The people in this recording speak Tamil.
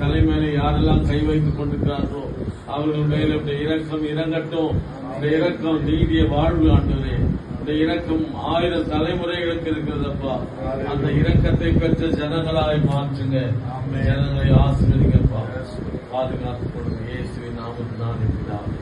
தலைமையில யாரெல்லாம் கை வைத்துக் கொண்டிருக்கிறார்களோ அவர்கள் மேல இரக்கம் இறங்கட்டும். இந்த இரக்கம் நீதிய வாழ்வு ஆண்டவரே. இந்த இரக்கம் 1000 தலைமுறைகளுக்கு இருக்கிறதப்பா. அந்த இரக்கத்தை பெற்ற ஜனங்களாய் மாற்றுங்க. ஜனங்களை ஆசீர்வதிங்கப்பா. பாதுகாத்துக் கொடுங்க. இயேசுவின் நாமத்தினால் இருக்கிறார்.